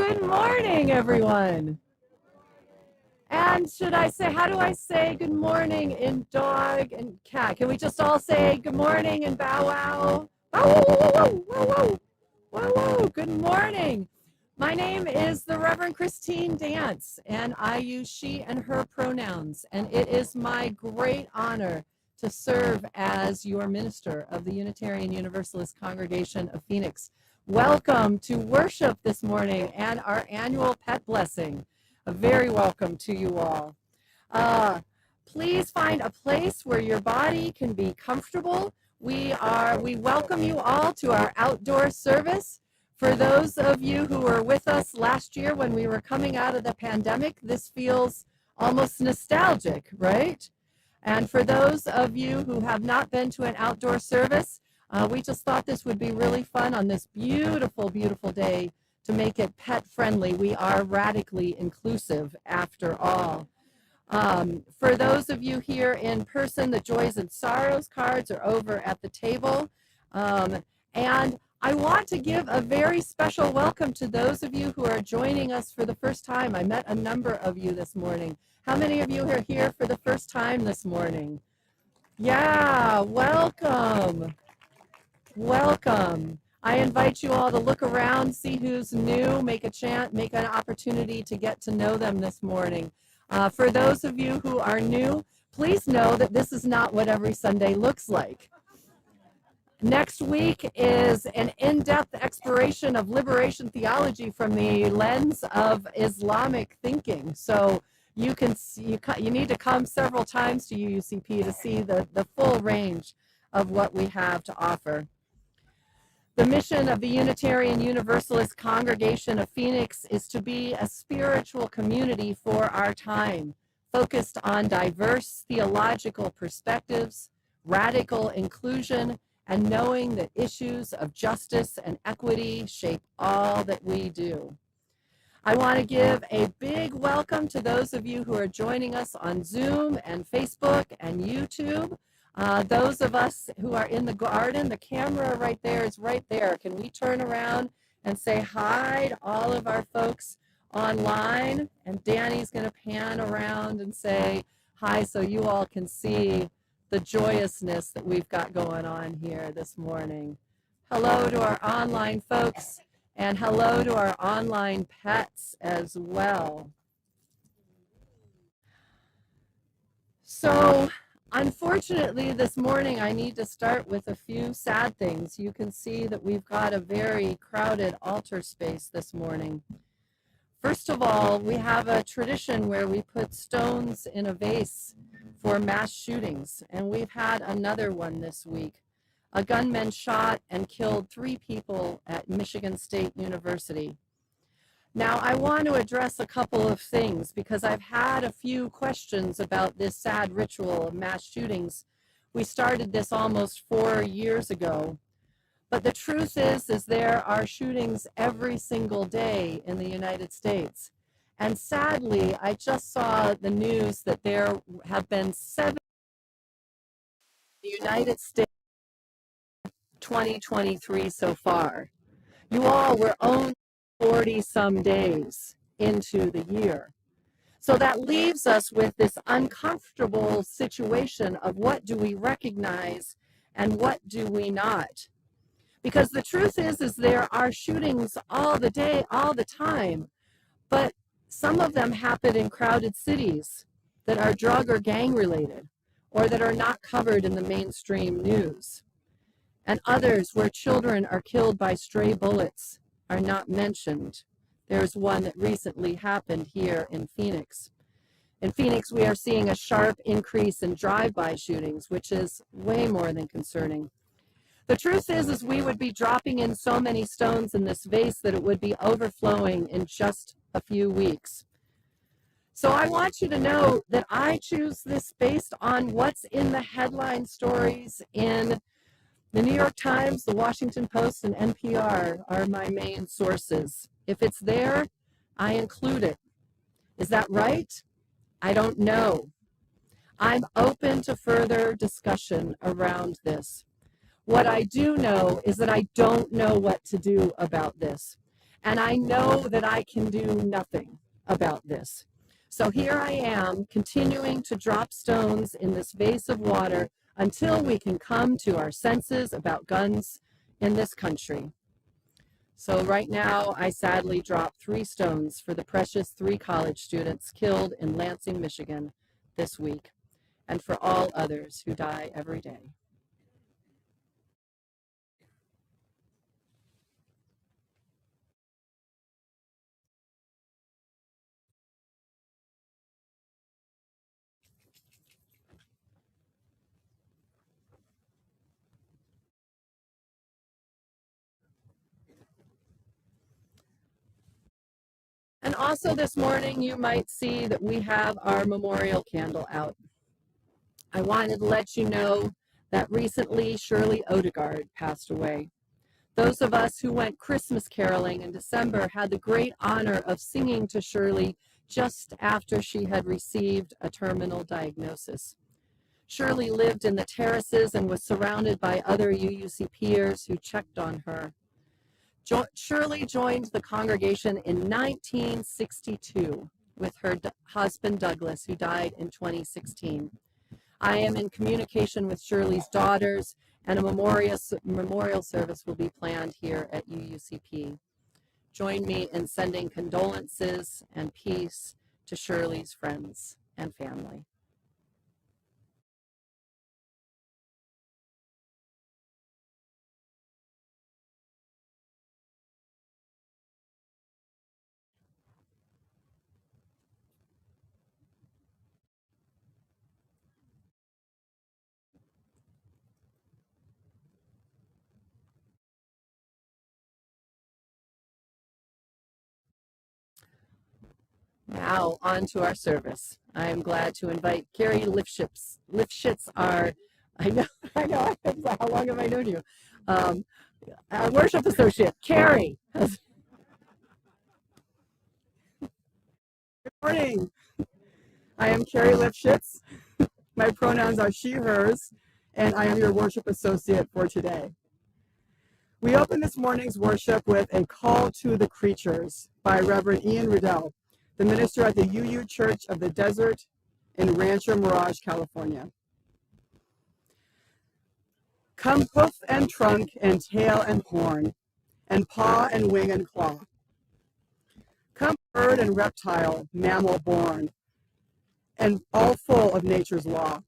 Good morning, everyone. And should I say, how do I say good morning in dog and cat? Can we just all say good morning and bow wow? Bow wow, wow, wow, wow, wow, wow, wow. Good morning. My name is the Reverend Christine Dance, and I use she and her pronouns. And it is my great honor to serve as your minister of the Unitarian Universalist Congregation of Phoenix. Welcome to worship this morning and our annual pet blessing. A very welcome to you all. Please find a place where your body can be comfortable. We welcome you all to our outdoor service. For those of you who were with us last year when we were coming out of the pandemic, this feels almost nostalgic, right? And for those of you who have not been to an outdoor service, we just thought this would be really fun on this beautiful, beautiful day to make it pet friendly. We are radically inclusive after all. For those of you here in person, the Joys and Sorrows cards are over at the table. And I want to give a very special welcome to those of you who are joining us for the first time. I met a number of you this morning. How many of you are here for the first time this morning? Yeah, welcome. Welcome. I invite you all to look around, see who's new, make an opportunity to get to know them this morning. For those of you who are new, please know that this is not what every Sunday looks like. Next week is an in-depth exploration of liberation theology from the lens of Islamic thinking. So you need to come several times to UUCP to see the full range of what we have to offer. The mission of the Unitarian Universalist Congregation of Phoenix is to be a spiritual community for our time, focused on diverse theological perspectives, radical inclusion, and knowing that issues of justice and equity shape all that we do. I want to give a big welcome to those of you who are joining us on Zoom and Facebook and YouTube. Those of us who are in the garden, the camera right there is right there. Can we turn around and say hi to all of our folks online? And Danny's going to pan around and say hi so you all can see the joyousness that we've got going on here this morning. Hello to our online folks, and hello to our online pets as well. So, unfortunately, this morning I need to start with a few sad things. You can see that we've got a very crowded altar space this morning. First of all, we have a tradition where we put stones in a vase for mass shootings, and we've had another one this week. A gunman shot and killed 3 people at Michigan State University. Now, I want to address a couple of things because I've had a few questions about this sad ritual of mass shootings. We started this almost 4 years ago. But the truth is there are shootings every single day in the United States. And sadly, I just saw the news that there have been 7 in the United States 2023 so far. You all were only 40-some days into the year. So that leaves us with this uncomfortable situation of what do we recognize and what do we not. Because the truth is there are shootings all the day, all the time, but some of them happen in crowded cities that are drug or gang related or that are not covered in the mainstream news. And others where children are killed by stray bullets are not mentioned. There's one that recently happened here in Phoenix. In Phoenix, we are seeing a sharp increase in drive-by shootings, which is way more than concerning. The truth is we would be dropping in so many stones in this vase that it would be overflowing in just a few weeks. So I want you to know that I choose this based on what's in the headline stories in the New York Times, the Washington Post, and NPR are my main sources. If it's there, I include it. Is that right? I don't know. I'm open to further discussion around this. What I do know is that I don't know what to do about this. And I know that I can do nothing about this. So here I am, continuing to drop stones in this vase of water until we can come to our senses about guns in this country. So right now, I sadly dropped 3 stones for the precious 3 college students killed in Lansing, Michigan this week, and for all others who die every day. And also this morning, you might see that we have our memorial candle out. I wanted to let you know that recently Shirley Odegaard passed away. Those of us who went Christmas caroling in December had the great honor of singing to Shirley just after she had received a terminal diagnosis. Shirley lived in the terraces and was surrounded by other UUCPers who checked on her. Shirley joined the congregation in 1962 with her husband Douglas, who died in 2016. I am in communication with Shirley's daughters, and a memorial service will be planned here at UUCP. Join me in sending condolences and peace to Shirley's friends and family. Now, on to our service. I am glad to invite Carrie Lifshitz, our, I know, how long have I known you? Our worship associate, Carrie. Good morning. I am Carrie Lifshitz. My pronouns are she, hers, and I am your worship associate for today. We open this morning's worship with a call to the creatures by Reverend Ian Riddell, the minister at the UU Church of the Desert in Rancho Mirage, California. Come hoof and trunk and tail and horn, and paw and wing and claw. Come bird and reptile, mammal born, and all full of nature's law.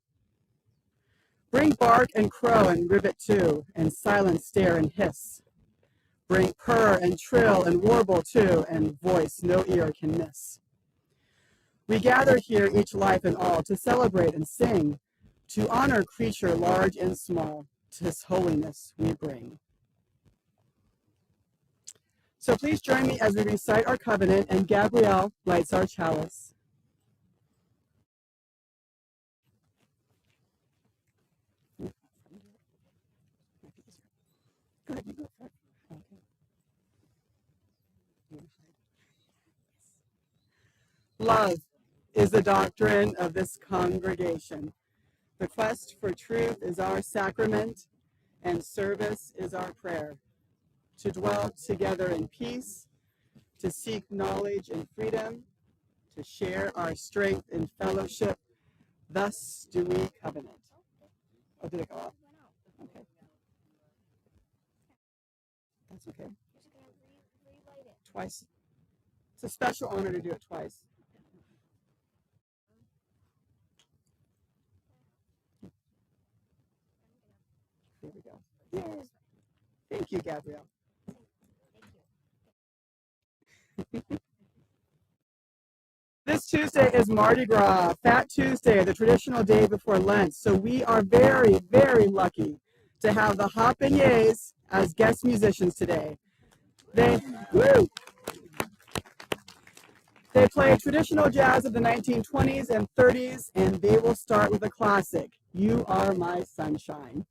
Bring bark and crow and rivet too, and silent stare and hiss. Bring purr and trill and warble too, and voice no ear can miss. We gather here each life and all to celebrate and sing, to honor creature large and small, to his holiness we bring. So please join me as we recite our covenant and Gabrielle lights our chalice. Go ahead, you go for it. Okay. Love is the doctrine of this congregation. The quest for truth is our sacrament, and service is our prayer. To dwell together in peace, to seek knowledge and freedom, to share our strength in fellowship, thus do we covenant. Oh, did it go off? Okay. That's okay. Twice. It's a special honor to do it twice. Here we go. Yay. Thank you, Gabrielle. This Tuesday is Mardi Gras, Fat Tuesday, the traditional day before Lent. So we are very, very lucky to have the Hot Beignets as guest musicians today. They play traditional jazz of the 1920s and 30s, and they will start with a classic, You Are My Sunshine.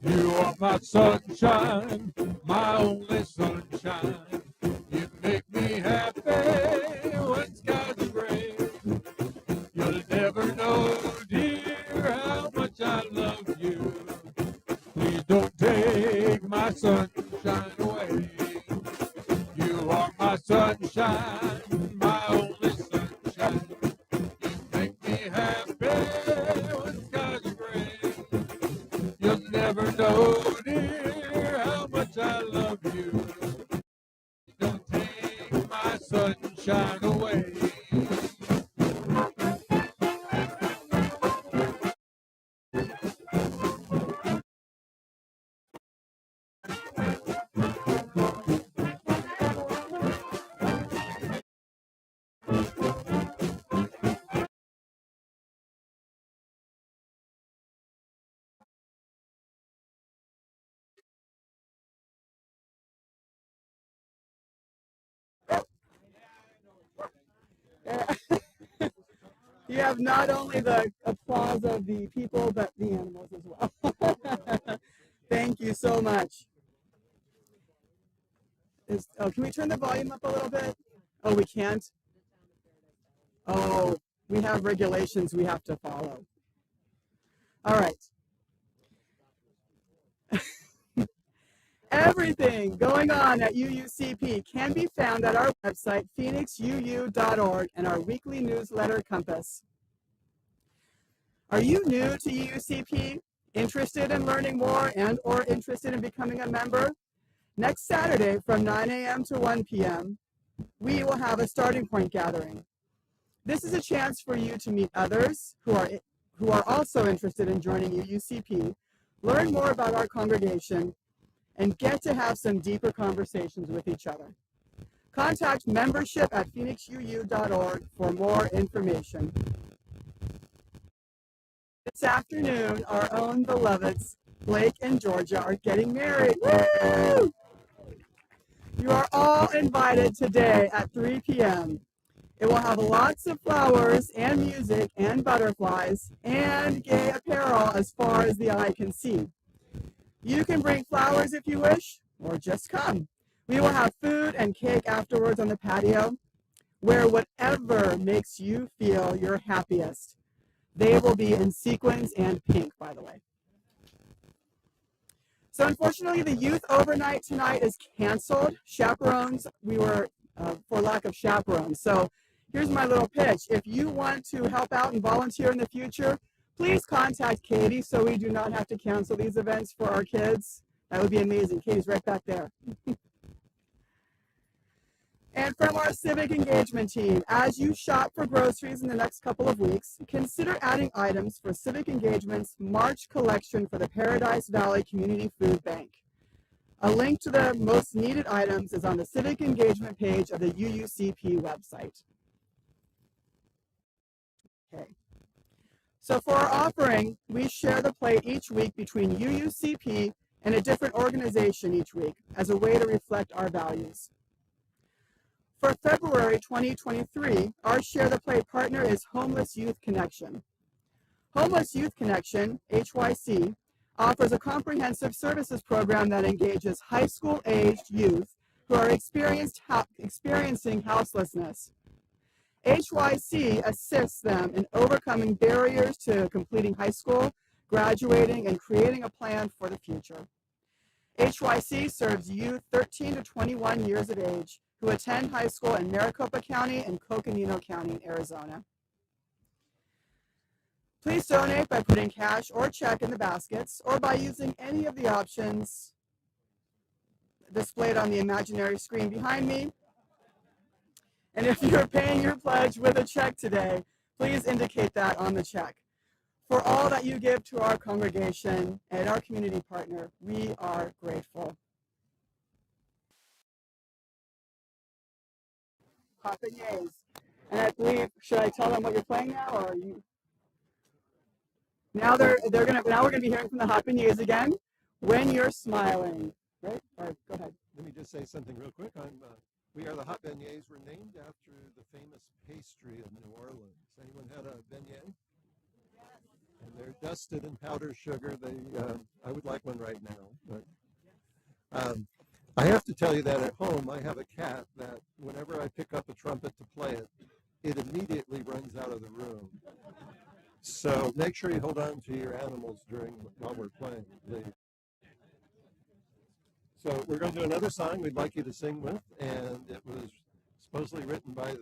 You are my sunshine, my only sunshine. You make me happy when skies are gray. You'll never know, dear, how much I love you. Please don't take my sunshine away. You are my sunshine, my only sunshine. You make me happy when skies are gray. You'll never know, dear, how much I love you. Don't take my sunshine away. You have not only the applause of the people, but the animals as well. Thank you so much. Can we turn the volume up a little bit? Oh, we can't? Oh, we have regulations we have to follow. All right. Everything going on at UUCP can be found at our website, phoenixuu.org, and our weekly newsletter, Compass. Are you new to UUCP, interested in learning more and or interested in becoming a member? Next Saturday from 9 a.m. to 1 p.m., we will have a starting point gathering. This is a chance for you to meet others who are also interested in joining UUCP, learn more about our congregation, and get to have some deeper conversations with each other. Contact membership at phoenixuu.org for more information. This afternoon, our own beloveds, Blake and Georgia, are getting married. Woo! You are all invited today at 3 p.m. It will have lots of flowers and music and butterflies and gay apparel as far as the eye can see. You can bring flowers if you wish, or just come. We will have food and cake afterwards on the patio. Wear whatever makes you feel your happiest. They will be in sequins and pink, by the way. So unfortunately, the youth overnight tonight is canceled. Chaperones, we were for lack of chaperones. So here's my little pitch. If you want to help out and volunteer in the future, please contact Katie so we do not have to cancel these events for our kids. That would be amazing. Katie's right back there. And from our civic engagement team, as you shop for groceries in the next couple of weeks, consider adding items for Civic Engagement's March collection for the Paradise Valley Community Food Bank. A link to the most needed items is on the Civic Engagement page of the UUCP website. Okay. So for our offering, we share the plate each week between UUCP and a different organization each week as a way to reflect our values. For February 2023, our Share the Plate partner is Homeless Youth Connection. Homeless Youth Connection, HYC, offers a comprehensive services program that engages high school-aged youth who are experiencing houselessness. HYC assists them in overcoming barriers to completing high school, graduating, and creating a plan for the future. HYC serves youth 13 to 21 years of age who attend high school in Maricopa County and Coconino County in Arizona. Please donate by putting cash or check in the baskets or by using any of the options displayed on the imaginary screen behind me. And if you're paying your pledge with a check today, please indicate that on the check. For all that you give to our congregation and our community partner, we are grateful. Popinyays. And I believe, should I tell them what you're playing now, or are you? Now now we're gonna be hearing from the hot beignets again. When you're smiling, right? All right, go ahead. Let me just say something real quick. We are the hot beignets. We're named after the famous pastry of New Orleans. Anyone had a beignet? And they're dusted in powdered sugar. I would like one right now. But I have to tell you that at home, I have a cat that whenever I pick up a trumpet to play it, it immediately runs out of the room. So make sure you hold on to your animals while we're playing. So we're going to do another song we'd like you to sing with, and it was supposedly written by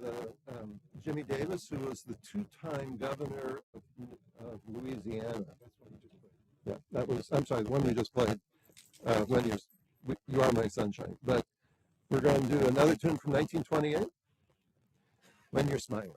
Jimmy Davis, who was the two-time governor of Louisiana. Yeah, I'm sorry, the one we just played, You Are My Sunshine. But we're going to do another tune from 1928, When You're Smiling.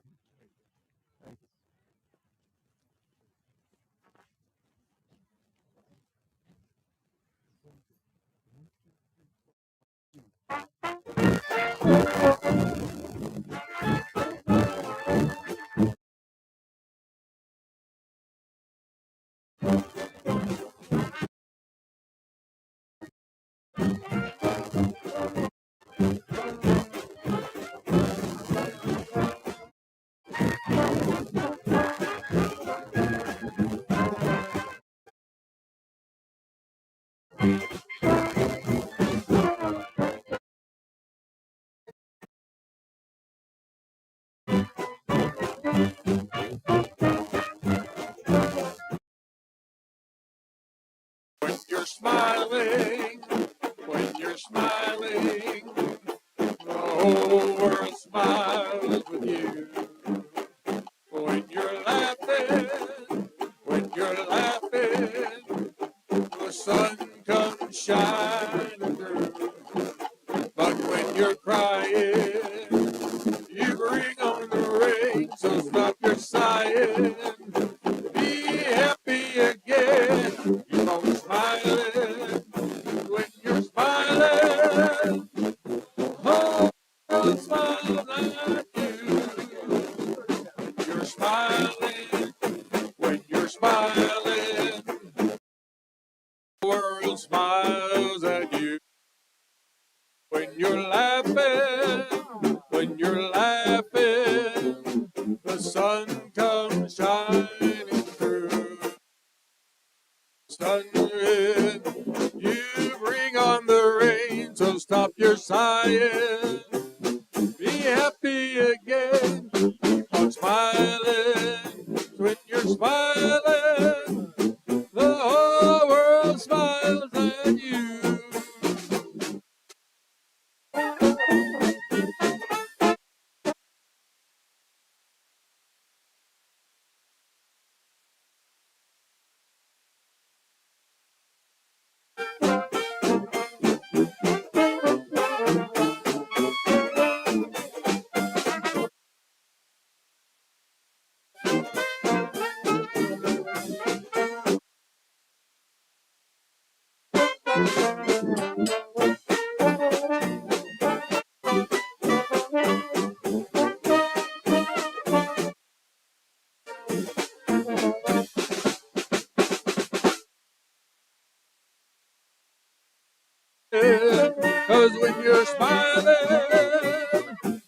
When you're smiling, when you're smiling, the whole world smiles with you. When you're laughing, the sun comes shining through. But when you're crying, you bring on the rain, so stop your sighing. Be happy again. Keep on smiling. When you're smiling, the whole world smiles at you. You're smiling. When you're smiling, the world smiles at you. When you're laughing, the sun comes shining through. Sun, you bring on the rain, so stop your sighing. Be happy again, keep on smiling. When you're smiling, the whole world smiles at you. Cause when you're smiling,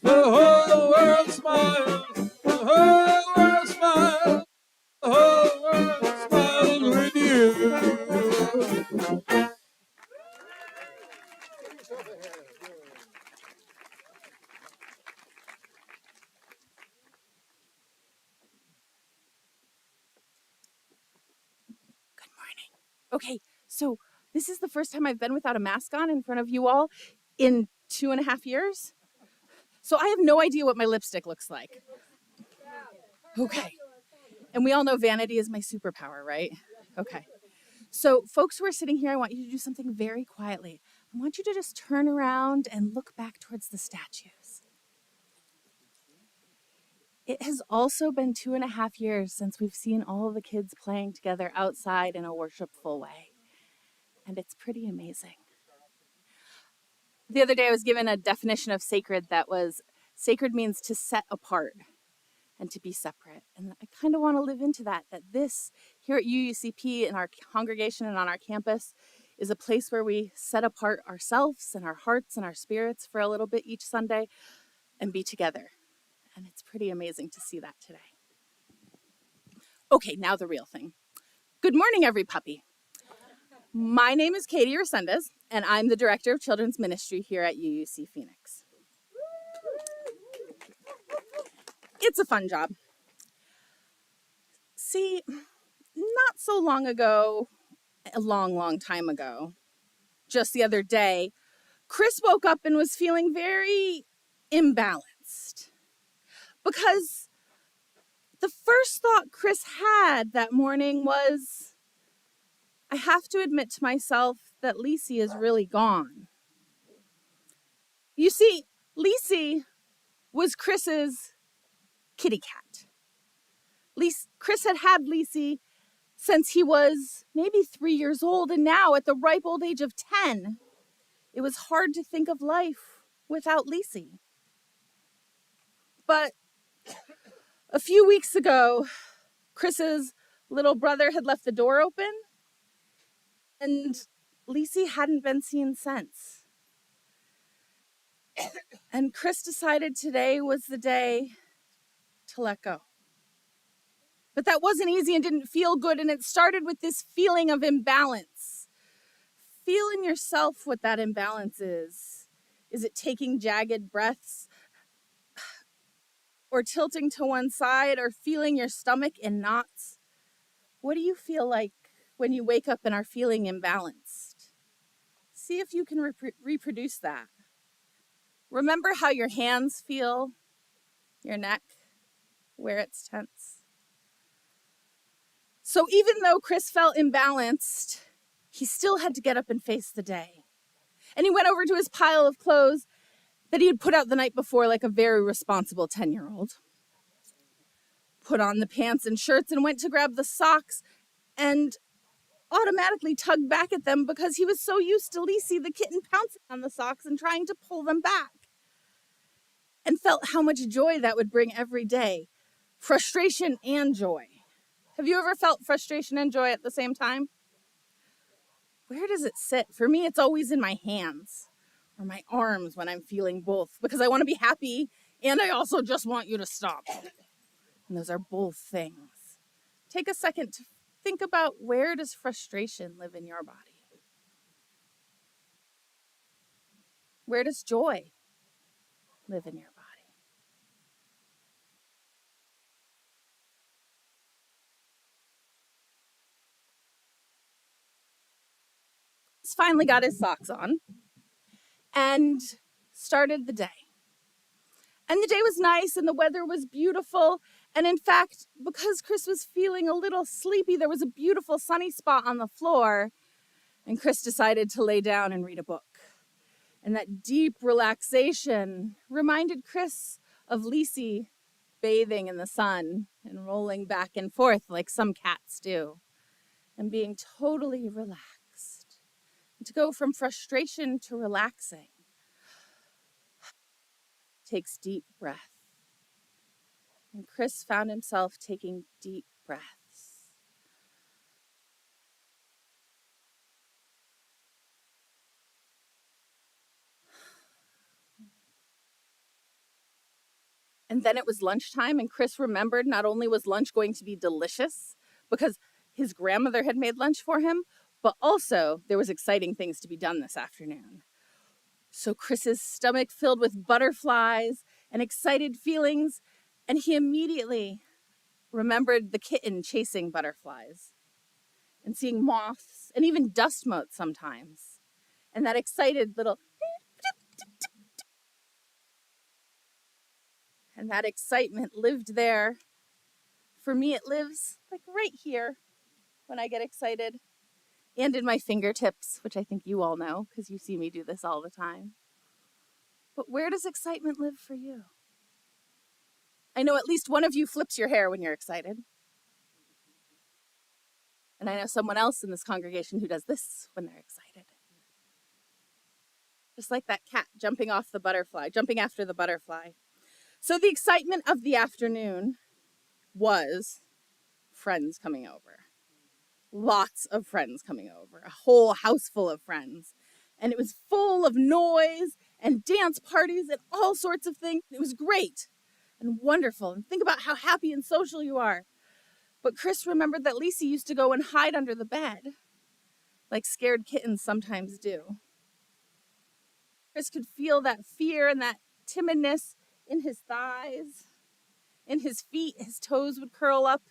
the whole world smiles. The whole world smiles. The whole world smiles with you. Good morning. Okay, so this is the first time I've been without a mask on in front of you all in 2.5 years. So I have no idea what my lipstick looks like. Okay. And we all know vanity is my superpower, right? Okay. So folks who are sitting here, I want you to do something very quietly. I want you to just turn around and look back towards the statues. It has also been 2.5 years since we've seen all of the kids playing together outside in a worshipful way. And it's pretty amazing. The other day I was given a definition of sacred that was, sacred means to set apart. and to be separate. And I kind of want to live into that this here at UUCP in our congregation and on our campus is a place where we set apart ourselves and our hearts and our spirits for a little bit each Sunday and be together. And it's pretty amazing to see that today. Okay, now the real thing. Good morning, every puppy. My name is Katie Resendez, and I'm the Director of Children's Ministry here at UUC Phoenix. It's a fun job. See, not so long ago, a long time ago, just the other day, Chris woke up and was feeling very imbalanced because the first thought Chris had that morning was, I have to admit to myself that Lisi is really gone. You see, Lisi was Chris's kitty cat. Chris had had Lisi since he was maybe 3 years old, and now at the ripe old age of 10, it was hard to think of life without Lisi. But a few weeks ago, Chris's little brother had left the door open, and Lisi hadn't been seen since. And Chris decided today was the day to let go. But that wasn't easy and didn't feel good, and it started with this feeling of imbalance. Feel in yourself what that imbalance is. Is it taking jagged breaths? Or tilting to one side, or feeling your stomach in knots? What do you feel like when you wake up and are feeling imbalanced? See if you can reproduce that. Remember how your hands feel, your neck, where it's tense. So even though Chris felt imbalanced, he still had to get up and face the day. And he went over to his pile of clothes that he had put out the night before like a very responsible 10-year-old. Put on the pants and shirts and went to grab the socks and automatically tugged back at them because he was so used to Lisi the kitten pouncing on the socks and trying to pull them back. And felt how much joy that would bring every day. Frustration and joy. Have you ever felt frustration and joy at the same time? Where does it sit? For me, it's always in my hands or my arms when I'm feeling both, because I want to be happy and I also just want you to stop. And those are both things. Take a second to think about, where does frustration live in your body? Where does joy live in your body? He's finally got his socks on and started the day. And the day was nice and the weather was beautiful. And in fact, because Chris was feeling a little sleepy, there was a beautiful sunny spot on the floor. And Chris decided to lay down and read a book. And that deep relaxation reminded Chris of Lisi bathing in the sun and rolling back and forth like some cats do. And being totally relaxed. And to go from frustration to relaxing takes deep breath. And Chris found himself taking deep breaths. And then it was lunchtime, and Chris remembered not only was lunch going to be delicious because his grandmother had made lunch for him, but also there was exciting things to be done this afternoon. So Chris's stomach filled with butterflies and excited feelings, and he immediately remembered the kitten chasing butterflies and seeing moths and even dust motes sometimes. And that excited little... And that excitement lived there. For me, it lives like right here when I get excited. And in my fingertips, which I think you all know because you see me do this all the time. But where does excitement live for you? I know at least one of you flips your hair when you're excited. And I know someone else in this congregation who does this when they're excited. Just like that cat jumping after the butterfly. So the excitement of the afternoon was friends coming over. Lots of friends coming over, a whole house full of friends. And it was full of noise and dance parties and all sorts of things. It was great and wonderful. And think about how happy and social you are. But Chris remembered that Lisa used to go and hide under the bed, like scared kittens sometimes do. Chris could feel that fear and that timidness in his thighs, in his feet. His toes would curl up,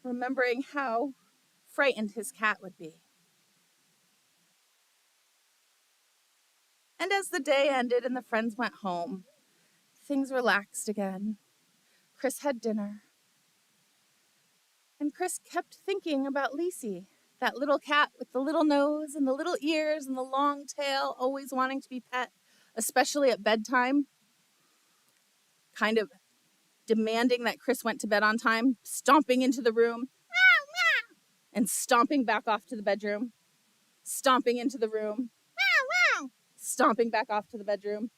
remembering how frightened his cat would be. And as the day ended and the friends went home, things relaxed again. Chris had dinner. And Chris kept thinking about Lisi, that little cat with the little nose and the little ears and the long tail, always wanting to be pet, especially at bedtime, kind of demanding that Chris went to bed on time, stomping into the room, and stomping back off to the bedroom, stomping into the room, stomping back off to the bedroom,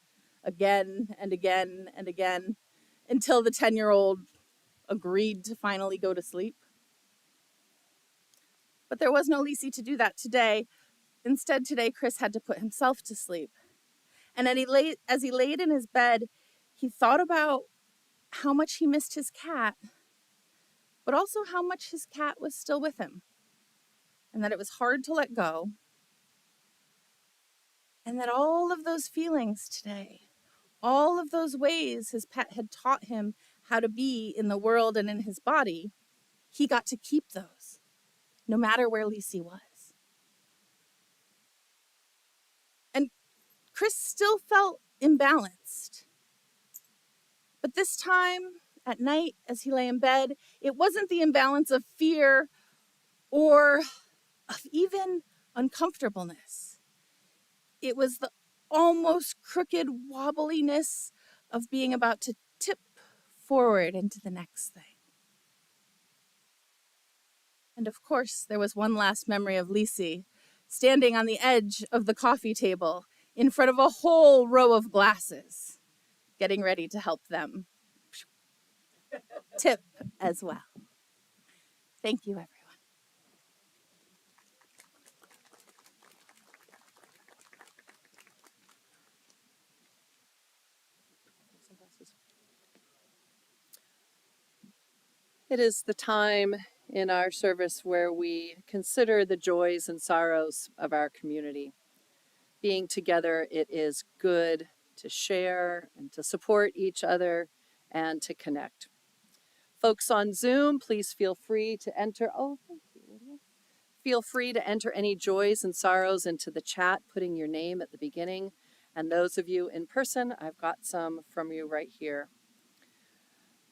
again and again and again, until the 10-year-old agreed to finally go to sleep. But there was no Lisi to do that today. Instead, today, Chris had to put himself to sleep. And as he laid in his bed, he thought about how much he missed his cat, but also how much his cat was still with him, and that it was hard to let go, and that all of those feelings today, all of those ways his pet had taught him how to be in the world and in his body, he got to keep those, no matter where Lisi was. And Chris still felt imbalanced. But this time, at night, as he lay in bed, it wasn't the imbalance of fear or of even uncomfortableness. It was the almost crooked wobbliness of being about to tip forward into the next thing. And of course, there was one last memory of Lisi, standing on the edge of the coffee table in front of a whole row of glasses, getting ready to help them tip as well. Thank you, everyone. It is the time in our service where we consider the joys and sorrows of our community. Being together, it is good to share and to support each other and to connect. Folks on Zoom, please feel free to enter. Oh, thank you, Lydia. Feel free to enter any joys and sorrows into the chat, putting your name at the beginning. And those of you in person, I've got some from you right here.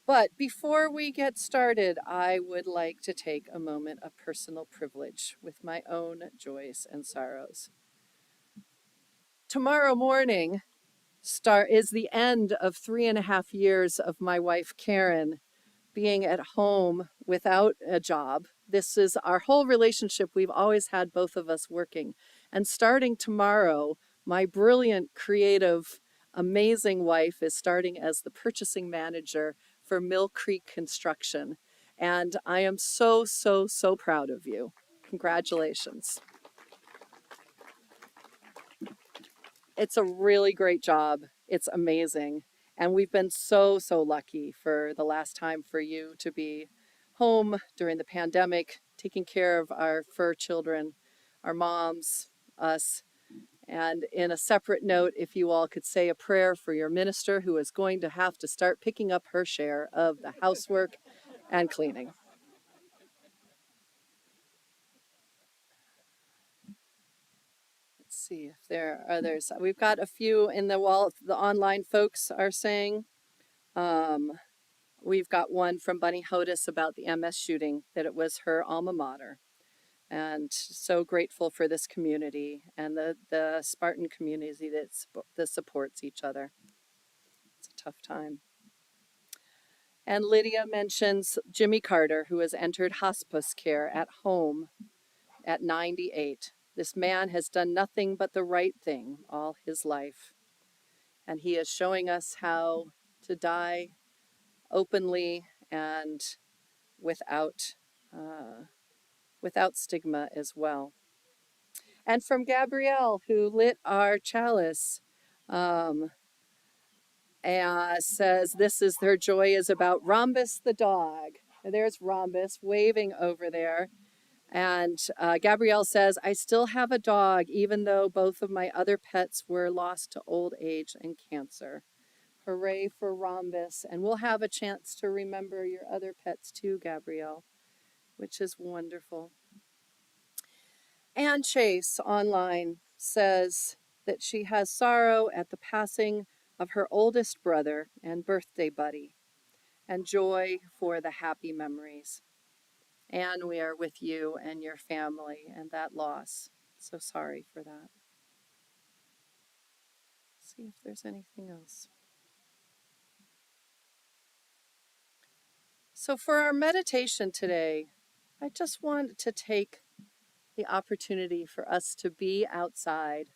But before we get started, I would like to take a moment of personal privilege with my own joys and sorrows. Tomorrow morning is the end of 3.5 years of my wife, Karen, being at home without a job. This is our whole relationship. We've always had both of us working. And starting tomorrow, my brilliant, creative, amazing wife is starting as the purchasing manager for Mill Creek Construction. And I am so, so, so proud of you. Congratulations. It's a really great job. It's amazing. And we've been so, so lucky for the last time for you to be home during the pandemic, taking care of our fur children, our moms, us. And in a separate note, if you all could say a prayer for your minister who is going to have to start picking up her share of the housework and cleaning. Let's see if there are others. We've got a few in the wall. The online folks are saying. We've got one from Bunny Hodis about the MS shooting, that it was her alma mater. And so grateful for this community and the Spartan community that supports each other. It's a tough time. And Lydia mentions Jimmy Carter, who has entered hospice care at home at 98. This man has done nothing but the right thing all his life. And he is showing us how to die openly and without without stigma as well. And from Gabrielle, who lit our chalice, um, says this is their joy is about Rhombus the dog. And there's Rhombus waving over there. And Gabrielle says, I still have a dog, even though both of my other pets were lost to old age and cancer. Hooray for Rhombus. And we'll have a chance to remember your other pets too, Gabrielle, which is wonderful. Ann Chase online says that she has sorrow at the passing of her oldest brother and birthday buddy, and joy for the happy memories. Anne, we are with you and your family and that loss. So sorry for that. See if there's anything else. So, for our meditation today, I just want to take the opportunity for us to be outside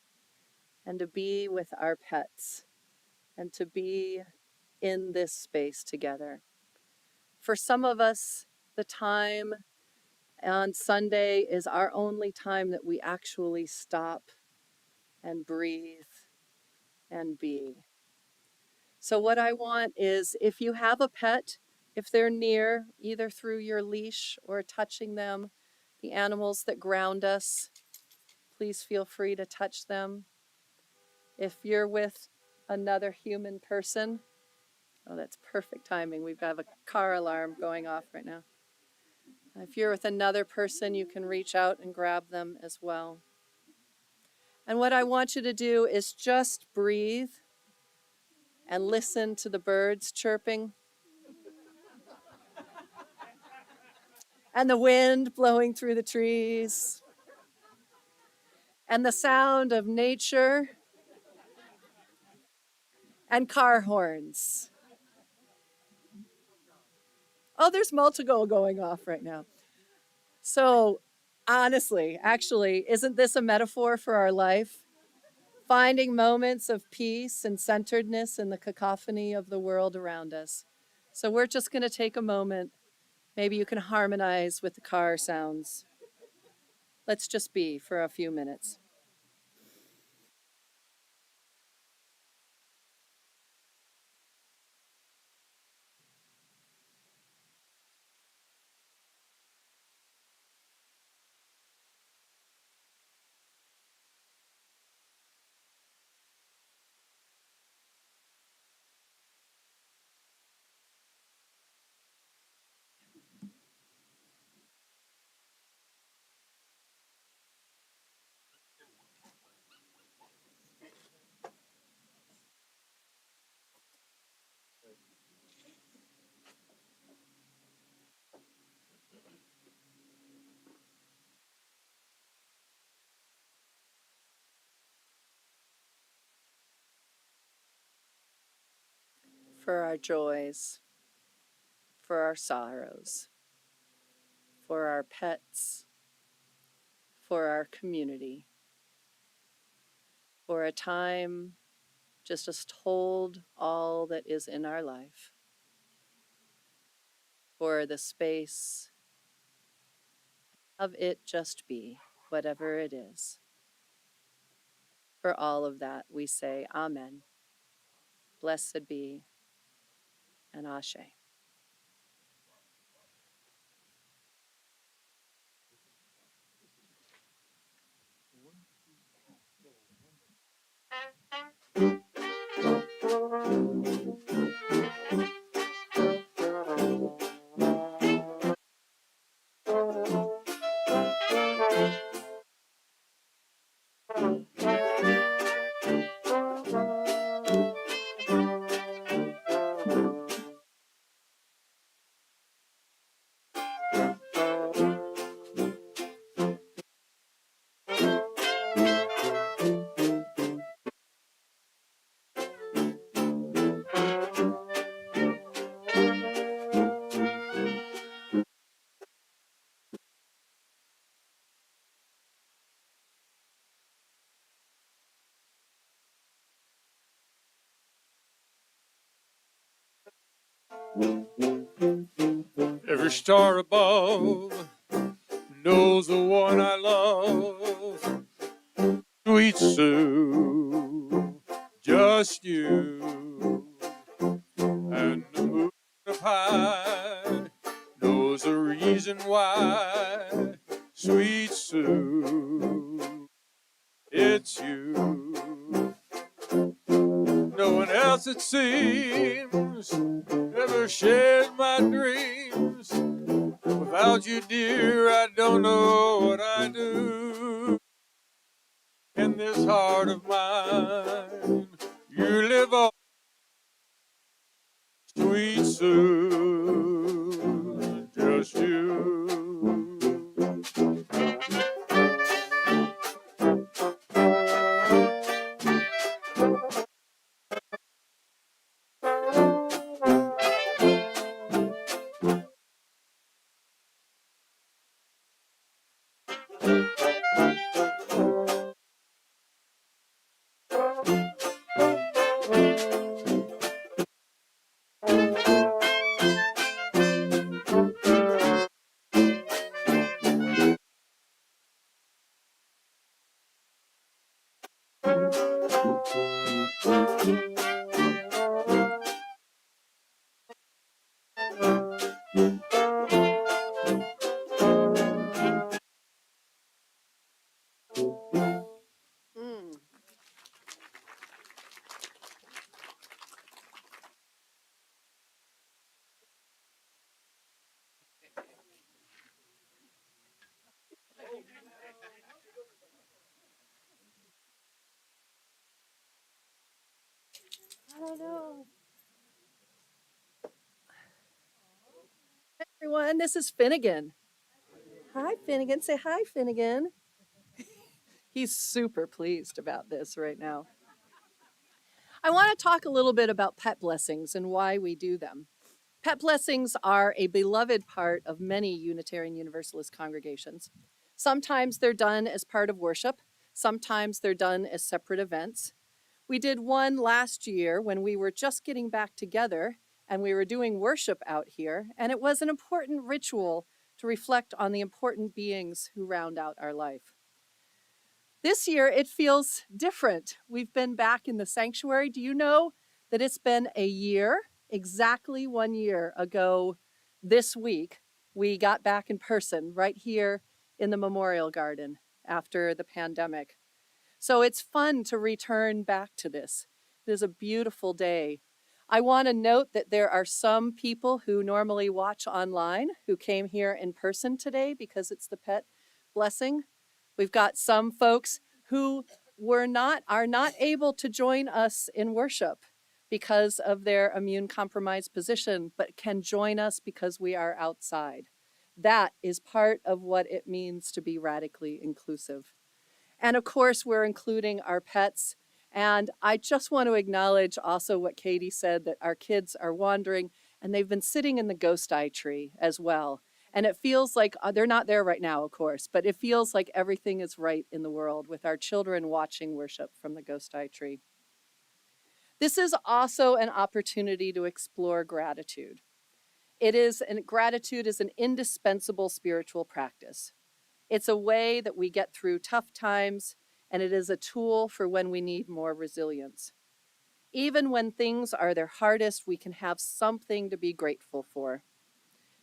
and to be with our pets and to be in this space together. For some of us, the time on Sunday is our only time that we actually stop and breathe and be. So, what I want is if you have a pet, if they're near, either through your leash or touching them, the animals that ground us, please feel free to touch them. If you're with another human person, oh, that's perfect timing. We've got a car alarm going off right now. If you're with another person, you can reach out and grab them as well. And what I want you to do is just breathe and listen to the birds chirping and the wind blowing through the trees and the sound of nature and car horns. Oh, there's multiple going off right now. So honestly, actually, isn't this a metaphor for our life? Finding moments of peace and centeredness in the cacophony of the world around us. So we're just going to take a moment. Maybe you can harmonize with the car sounds. Let's just be for a few minutes. For our joys, for our sorrows, for our pets, for our community, for a time just to hold all that is in our life, for the space of it just be, whatever it is. For all of that, we say Amen. Blessed be and Ashe. Every star above knows the one I love. Sweet Sue, just you. And the moon up high knows the reason why. Sweet Sue, it's you. No one else, it seems, ever shared my dreams. Without you, dear, I don't know what I do. In this heart of mine, you live on, sweet Sue, just you. I don't know. Hey everyone, this is Finnegan. Hi, Finnegan. Say hi, Finnegan. He's super pleased about this right now. I want to talk a little bit about pet blessings and why we do them. Pet blessings are a beloved part of many Unitarian Universalist congregations. Sometimes they're done as part of worship, sometimes they're done as separate events. We did one last year when we were just getting back together and we were doing worship out here, and it was an important ritual to reflect on the important beings who round out our life. This year, it feels different. We've been back in the sanctuary. Do you know that it's been a year, exactly 1 year ago this week, we got back in person right here in the Memorial Garden after the pandemic. So it's fun to return back to this. It is a beautiful day. I want to note that there are some people who normally watch online who came here in person today because it's the pet blessing. We've got some folks who are not able to join us in worship because of their immune compromised position, but can join us because we are outside. That is part of what it means to be radically inclusive. And of course, we're including our pets. And I just want to acknowledge also what Katie said, that our kids are wandering and they've been sitting in the ghost eye tree as well. And it feels like they're not there right now, of course, but it feels like everything is right in the world with our children watching worship from the ghost eye tree. This is also an opportunity to explore gratitude. Gratitude is an indispensable spiritual practice. It's a way that we get through tough times, and it is a tool for when we need more resilience. Even when things are their hardest, we can have something to be grateful for.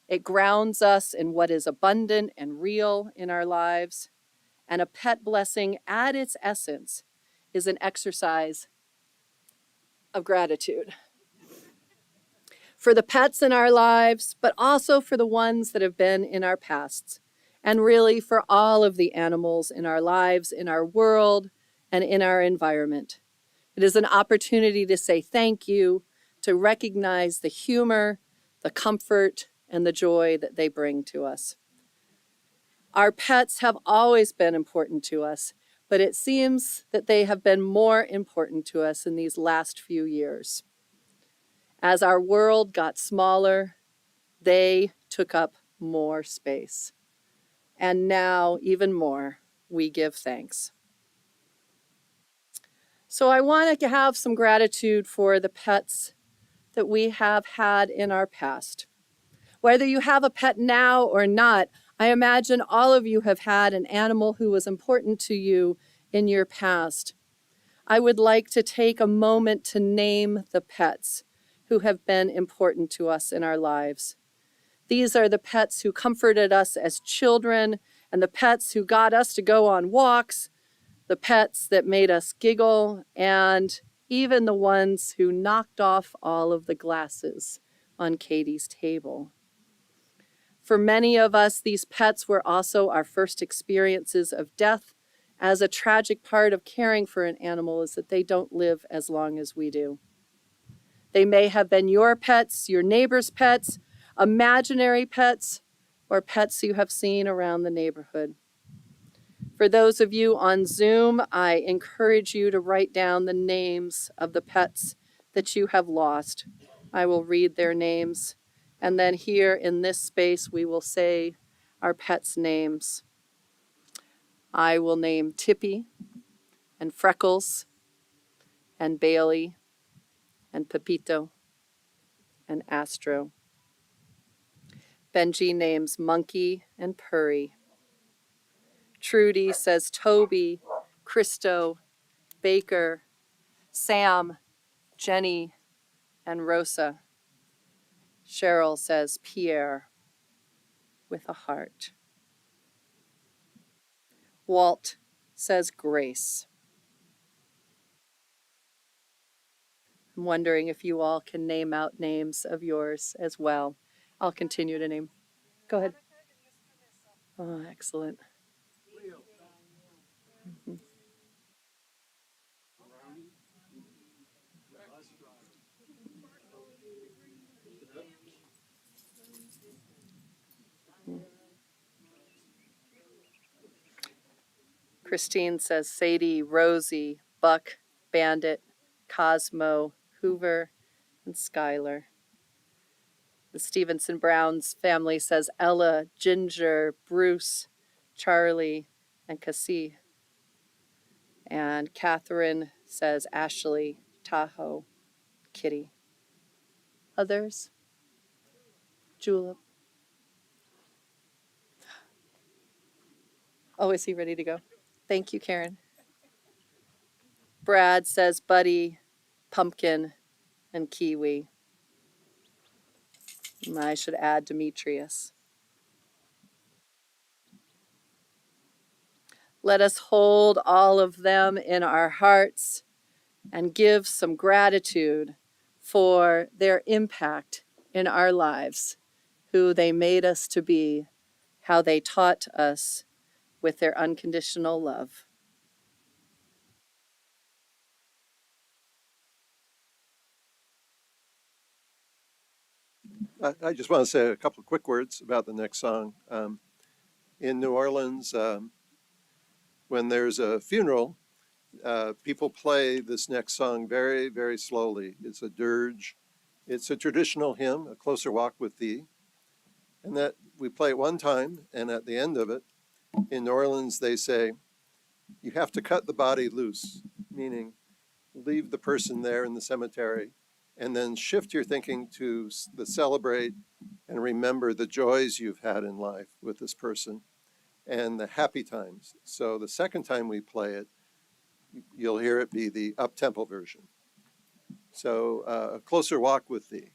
It grounds us in what is abundant and real in our lives, and a pet blessing at its essence is an exercise of gratitude. For the pets in our lives, but also for the ones that have been in our pasts, and really for all of the animals in our lives, in our world, and in our environment. It is an opportunity to say thank you, to recognize the humor, the comfort, and the joy that they bring to us. Our pets have always been important to us, but it seems that they have been more important to us in these last few years. As our world got smaller, they took up more space. And now, even more, we give thanks. So I want to have some gratitude for the pets that we have had in our past. Whether you have a pet now or not, I imagine all of you have had an animal who was important to you in your past. I would like to take a moment to name the pets who have been important to us in our lives. These are the pets who comforted us as children, and the pets who got us to go on walks, the pets that made us giggle, and even the ones who knocked off all of the glasses on Katie's table. For many of us, these pets were also our first experiences of death, as a tragic part of caring for an animal is that they don't live as long as we do. They may have been your pets, your neighbor's pets, imaginary pets, or pets you have seen around the neighborhood. For those of you on Zoom, I encourage you to write down the names of the pets that you have lost. I will read their names, and then here in this space, we will say our pets' names. I will name Tippy and Freckles and Bailey and Pepito and Astro. Benji names Monkey and Purry. Trudy says Toby, Christo, Baker, Sam, Jenny, and Rosa. Cheryl says Pierre with a heart. Walt says Grace. I'm wondering if you all can name out names of yours as well. I'll continue to name. Go ahead. Oh, excellent. Mhm. Christine says Sadie, Rosie, Buck, Bandit, Cosmo, Hoover, and Skylar. The Stevenson Browns family says Ella, Ginger, Bruce, Charlie, and Cassie. And Catherine says Ashley, Tahoe, Kitty. Others? Julep. Oh, is he ready to go? Thank you, Karen. Brad says Buddy, Pumpkin, and Kiwi. And I should add Demetrius. Let us hold all of them in our hearts and give some gratitude for their impact in our lives, who they made us to be, how they taught us with their unconditional love. I just want to say a couple of quick words about the next song. In New Orleans, when there's a funeral, people play this next song very, very slowly. It's a dirge. It's a traditional hymn, A Closer Walk with Thee. And that we play it one time, and at the end of it, in New Orleans, they say, you have to cut the body loose, meaning leave the person there in the cemetery, and then shift your thinking to the celebrate and remember the joys you've had in life with this person and the happy times. So the second time we play it, you'll hear it be the up-tempo version. So A Closer Walk with Thee.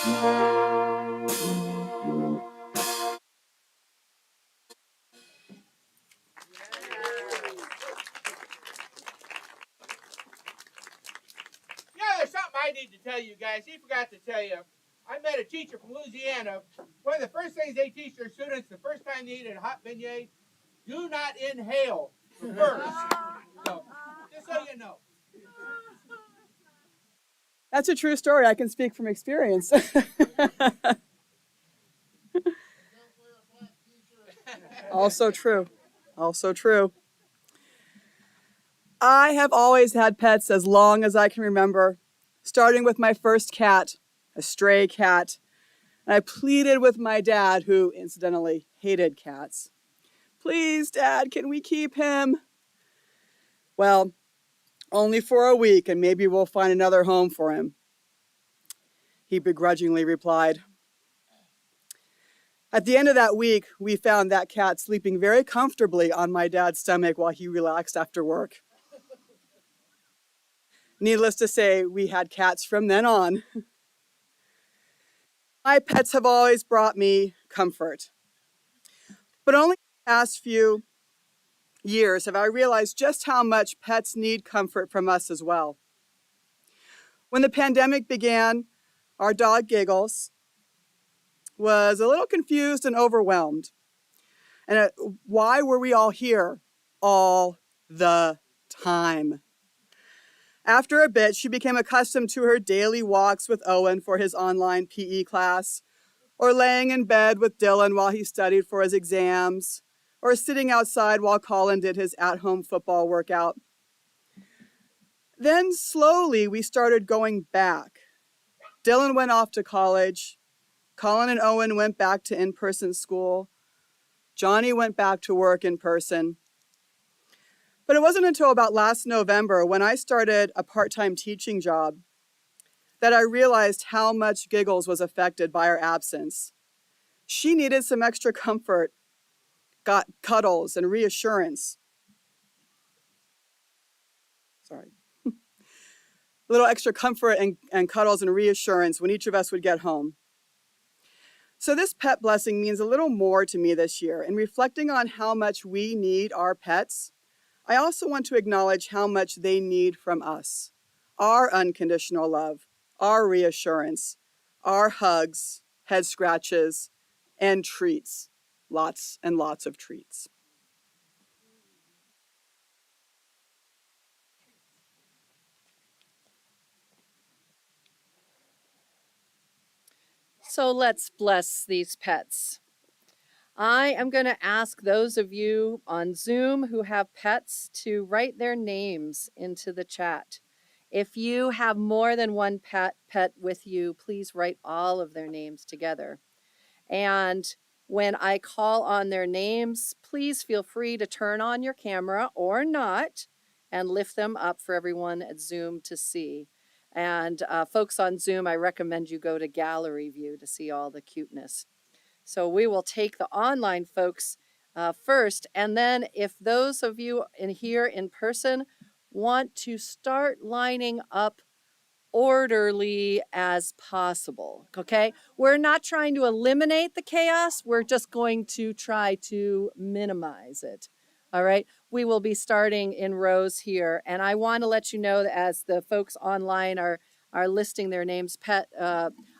Yeah, there's something I need to tell you guys. He forgot to tell you. I met a teacher from Louisiana. One of the first things they teach their students the first time they eat a hot beignet, do not inhale first. So, just so you know. That's a true story. I can speak from experience. Also true. Also true. I have always had pets as long as I can remember, starting with my first cat, a stray cat. And I pleaded with my dad, who incidentally hated cats. Please, Dad, can we keep him? Well, only for a week, and maybe we'll find another home for him. He begrudgingly replied. At the end of that week, we found that cat sleeping very comfortably on my dad's stomach while he relaxed after work. Needless to say, we had cats from then on. My pets have always brought me comfort. But only in the past few years have I realized just how much pets need comfort from us as well. When the pandemic began, our dog Giggles was a little confused and overwhelmed. And why were we all here all the time? After a bit, she became accustomed to her daily walks with Owen for his online PE class, or laying in bed with Dylan while he studied for his exams, or sitting outside while Colin did his at-home football workout. Then slowly we started going back. Dylan went off to college. Colin and Owen went back to in-person school. Johnny went back to work in person. But it wasn't until about last November, when I started a part-time teaching job, that I realized how much Giggles was affected by our absence. She needed some extra comfort, got cuddles and reassurance. Sorry. A little extra comfort and cuddles and reassurance when each of us would get home. So this pet blessing means a little more to me this year. In reflecting on how much we need our pets, I also want to acknowledge how much they need from us. Our unconditional love, our reassurance, our hugs, head scratches, and treats. Lots and lots of treats. So let's bless these pets. I am going to ask those of you on Zoom who have pets to write their names into the chat. If you have more than one pet with you, please write all of their names together. And when I call on their names, please feel free to turn on your camera or not and lift them up for everyone at Zoom to see. And folks on Zoom, I recommend you go to gallery view to see all the cuteness. So we will take the online folks first, and then if those of you in here in person want to start lining up orderly as possible, okay? We're not trying to eliminate the chaos. We're just going to try to minimize it, all right? We will be starting in rows here, and I want to let you know that as the folks online are listing their names,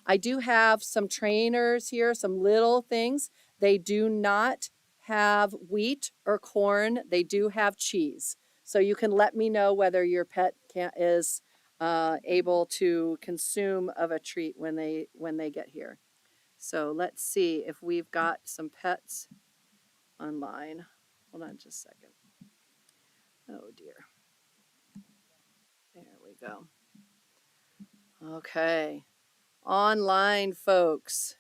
I do have some trainers here, some little things. They do not have wheat or corn. They do have cheese. So you can let me know whether your pet is able to consume of a treat when they get here. So let's see if we've got some pets online. Hold on just a second. Oh dear. There we go. Okay. Online folks.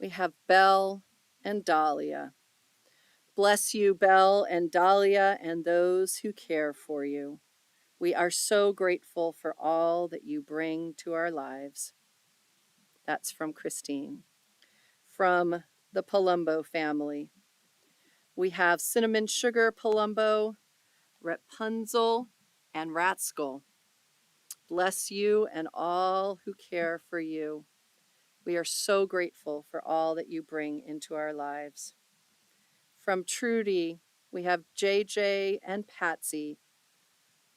We have Belle and Dahlia. Bless you, Belle and Dahlia, and those who care for you. We are so grateful for all that you bring to our lives. That's from Christine. From the Palumbo family, we have Cinnamon Sugar Palumbo, Rapunzel, and Ratskill. Bless you and all who care for you. We are so grateful for all that you bring into our lives. From Trudy, we have JJ and Patsy.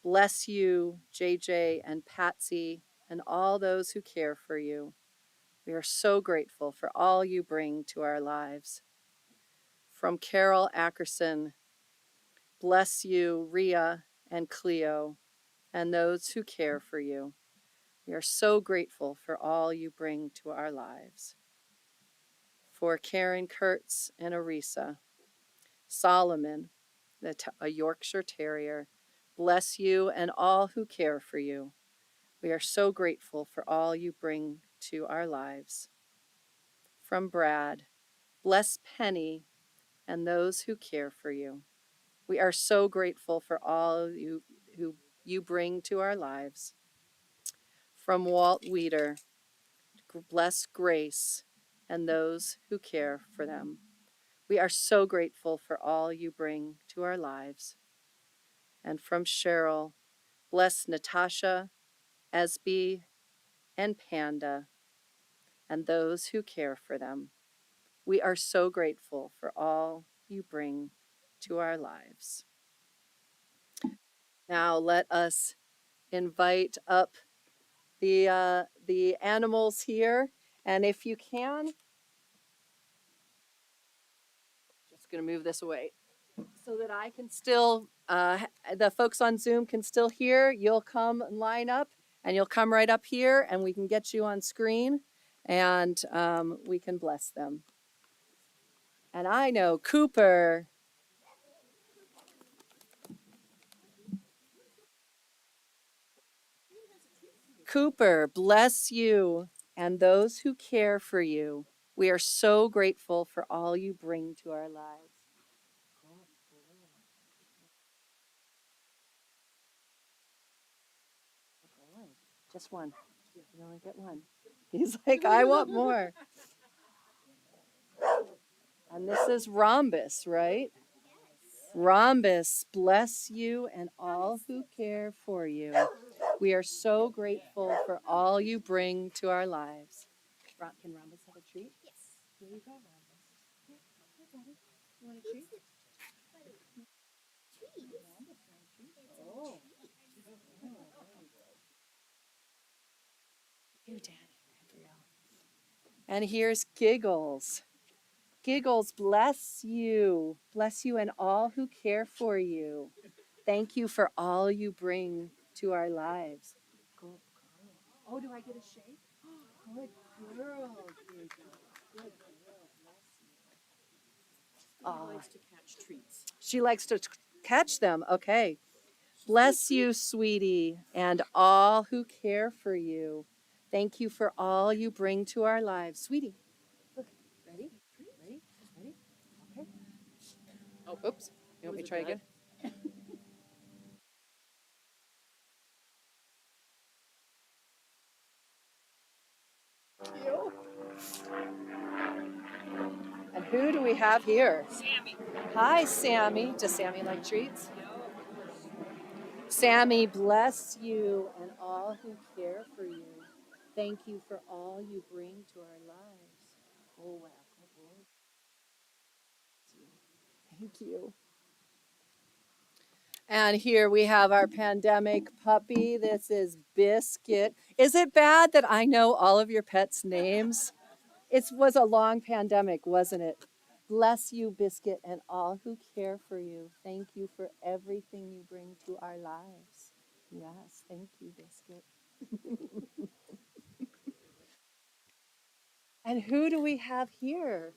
Bless you, JJ and Patsy, and all those who care for you. We are so grateful for all you bring to our lives. From Carol Ackerson, bless you, Rhea and Cleo, and those who care for you. We are so grateful for all you bring to our lives. For Karen Kurtz and Arisa, Solomon, a Yorkshire Terrier, bless you and all who care for you. We are so grateful for all you bring to our lives. From Brad, bless Penny and those who care for you. We are so grateful for all you bring to our lives. From Walt Weeder, bless Grace and those who care for them. We are so grateful for all you bring to our lives. And from Cheryl, bless Natasha, Esby, and Panda, and those who care for them. We are so grateful for all you bring to our lives. Now let us invite up the animals here, and if you can, just going to move this away so that I can still, the folks on Zoom can still hear. You'll come and line up, and you'll come right up here, and we can get you on screen, and we can bless them. And I know Cooper. Cooper, bless you and those who care for you. We are so grateful for all you bring to our lives. Just one. You can only get one. He's like, I want more. And this is Rhombus, right? Rhombus, bless you and all who care for you. We are so grateful for all you bring to our lives. Can Rhombus have a treat? Yes. Here you go, Rhombus. Here, Daddy. You want a treat? Oh. Here, Daddy. And here's Giggles. Giggles, bless you. Bless you and all who care for you. Thank you for all you bring to our lives. Good girl. Oh, do I get a shake? Good girl, Giggles. Good girl. She likes to catch treats. She likes to catch them. Okay. Bless you, sweetie, and all who care for you. Thank you for all you bring to our lives. Sweetie, look, ready? Ready? Ready? Okay. Oh, oops. You want me to try again? And who do we have here? Sammy. Hi, Sammy. Does Sammy like treats? Sammy, bless you and all who care for you. Thank you for all you bring to our lives. Oh, wow. Thank you. And here we have our pandemic puppy. This is Biscuit. Is it bad that I know all of your pets' names? It was a long pandemic, wasn't it? Bless you, Biscuit, and all who care for you. Thank you for everything you bring to our lives. Yes, thank you, Biscuit. And who do we have here?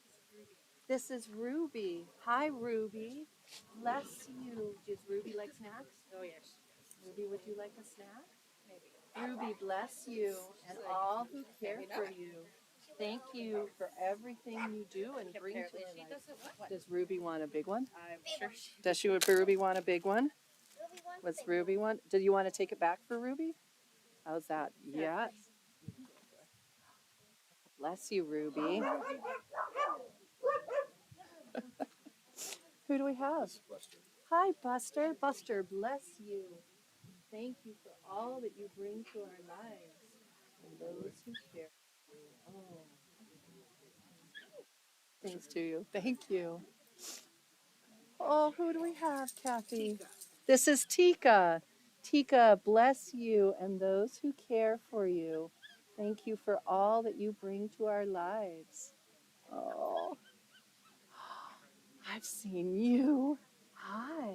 This is Ruby. Hi, Ruby. Bless you. Does Ruby like snacks? Oh, yes. Ruby, would you like a snack? Maybe. Ruby, bless you and all who care for you. Thank you for everything you do and bring to our life. Does Ruby want a big one? I'm sure she does. Ruby want a big one? What's Ruby want? Did you want to take it back for Ruby? How's that? Yes. Bless you, Ruby. Who do we have? Hi, Buster. Buster, bless you. Thank you for all that you bring to our lives and those who care for you. Oh, thanks to you. Thank you. Oh, who do we have, Kathy? Tika. This is Tika. Tika, bless you and those who care for you. Thank you for all that you bring to our lives. Oh, I've seen you. Hi.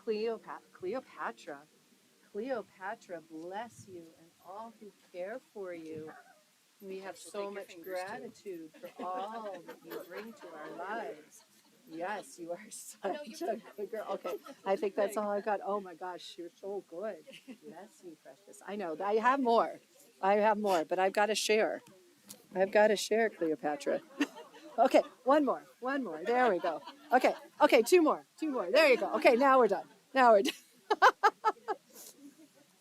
Cleopatra. Cleopatra, bless you and all who care for you. We have so much gratitude for all that you bring to our lives. Yes, you are such a good girl. Okay, I think that's all I got. Oh my gosh, you're so good. Bless you, precious. I know, I have more. I have more, but I've got to share. I've got to share, Cleopatra. Okay, one more. There we go. Okay, two more. There you go. Okay, now we're done.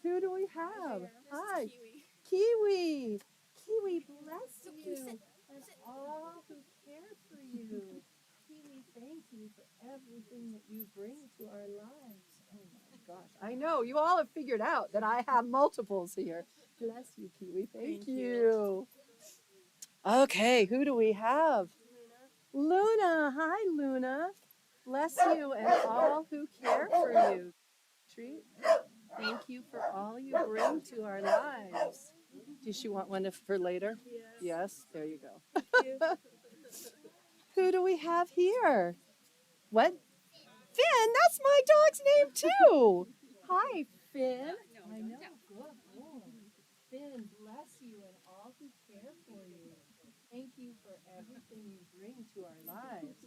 Who do we have? Hi. Kiwi. Kiwi, bless you and all who care for you. Kiwi, thank you for everything that you bring to our lives. Oh my gosh. I know, you all have figured out that I have multiples here. Bless you, Kiwi. Thank you. Okay, who do we have? Luna. Hi, Luna. Bless you and all who care for you. Treat. Thank you for all you bring to our lives. Does she want one for later? Yes, there you go. Who do we have here? What? Finn, that's my dog's name too. Hi, Finn. I know. Good boy. Finn, bless you and all who care for you. Thank you for everything you bring to our lives.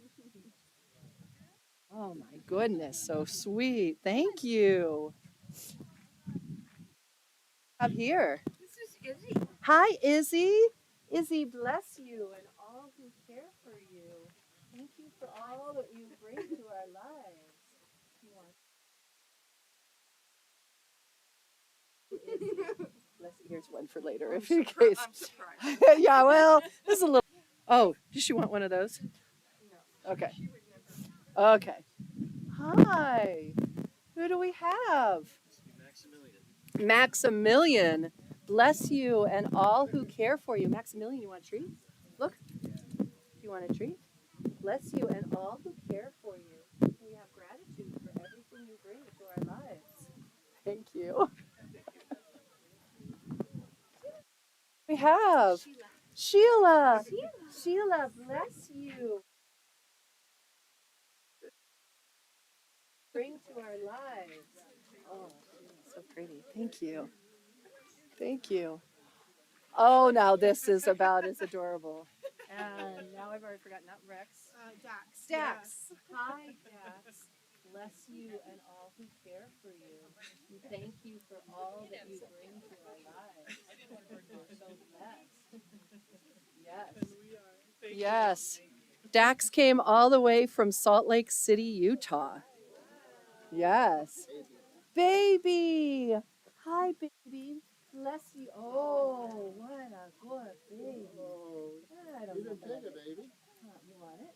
Oh my goodness, so sweet. Thank you. Up here. This is Izzy. Hi, Izzy. Izzy, bless you and all who care for you. Thank you for all that you bring to our lives. Bless you. Here's one for later, if in case. I'm surprised. Yeah, well, this is a little. Oh, does she want one of those? No. Okay. Okay. Hi. Who do we have? Maximilian. Bless you and all who care for you. Maximilian, you want a treat? Look. Do you want a treat? Bless you and all who care for you. We have gratitude for everything you bring to our lives. Thank you. We have Sheila. Sheila, bless you. Bring to our lives. Oh, so pretty. Thank you. Thank you. Oh, now this is about as adorable. And now I've already forgotten, not Rex. Dax. Dax. Hi, Dax. Bless you and all who care for you. Thank you for all that you bring to our lives. We're so blessed. Yes. Yes. Dax came all the way from Salt Lake City, Utah. Yes. Baby. Hi, baby. Bless you. Oh, what a good baby. I don't know. Baby. You want it?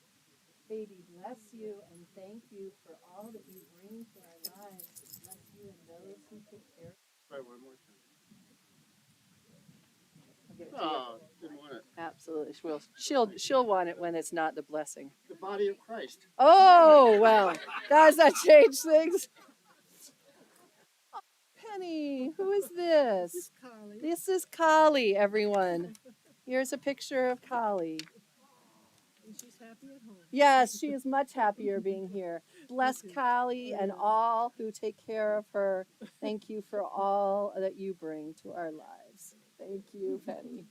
Baby, bless you and thank you for all that you bring to our lives. Bless you and those who take care. Try one more time. I'll give it to you. Didn't want it. Absolutely. She'll want it when it's not the blessing. The body of Christ. Oh, well, does that change things? Penny, who is this? This is Carly. This is Carly, everyone. Here's a picture of Carly. And she's happy at home. Yes, she is much happier being here. Bless Carly and all who take care of her. Thank you for all that you bring to our lives. Thank you, Penny.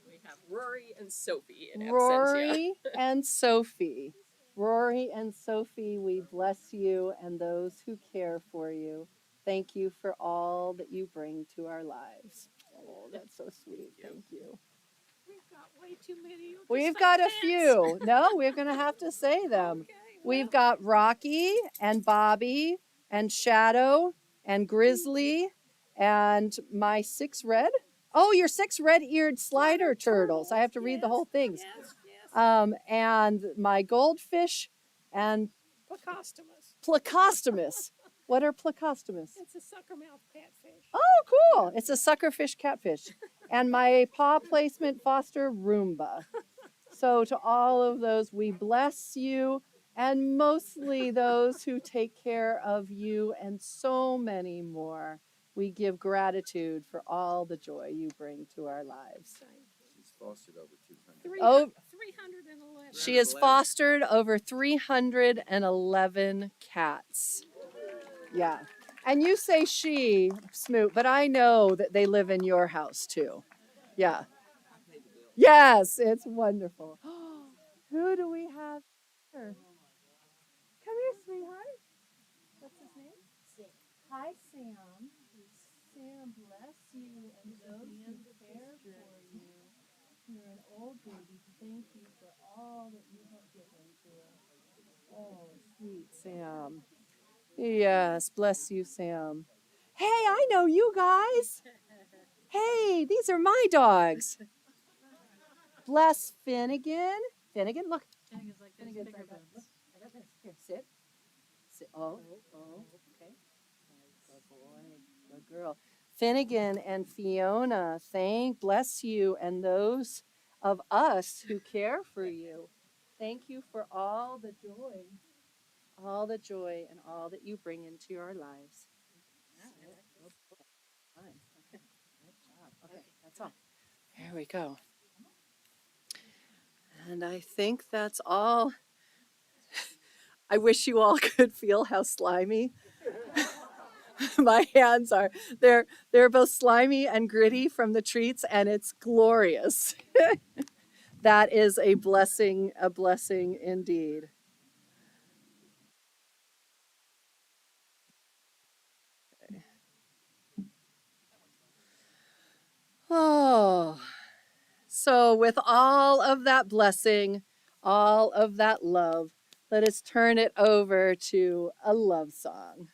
We have Rory and Sophie in absentia. Rory and Sophie. Rory and Sophie, we bless you and those who care for you. Thank you for all that you bring to our lives. Oh, that's so sweet. Thank you. We've got way too many. We've got a few. No, we're going to have to say them. Okay, well. We've got Rocky and Bobby and Shadow and Grizzly and my 6 red. Oh, your 6 red-eared slider turtles. I have to read the whole thing. Yes. And my goldfish and Placostomus. What are plecostomus? It's a suckermouth catfish. Oh, cool. It's a suckerfish catfish. And my paw placement foster Roomba. So to all of those, we bless you, and mostly those who take care of you and so many more. We give gratitude for all the joy you bring to our lives. She's fostered over 200. Oh, 311. she has fostered over 311 cats. Yeah. And you say she, Smoot, but I know that they live in your house too. Yeah. Yes, it's wonderful. Who do we have here? Come here, sweetheart. What's his name? Sam. Hi, Sam. Sam, bless you and those who care for you. You're an old baby. Thank you for all that you have given to us. Oh, sweet Sam. Yes, bless you, Sam. Hey, I know you guys. Hey, these are my dogs. Bless Finnegan. Finnegan, look. Finnegan's like this. I got this. Here, sit. Sit. Oh, okay. Good boy. Good girl. Finnegan and Fiona, bless you and those of us who care for you. Thank you for all the joy and all that you bring into our lives. Fine. Okay. Good job. Okay, that's all. Here we go. And I think that's all. I wish you all could feel how slimy my hands are. They're both slimy and gritty from the treats, and it's glorious. That is a blessing indeed. Oh, so with all of that blessing, all of that love, let us turn it over to a love song.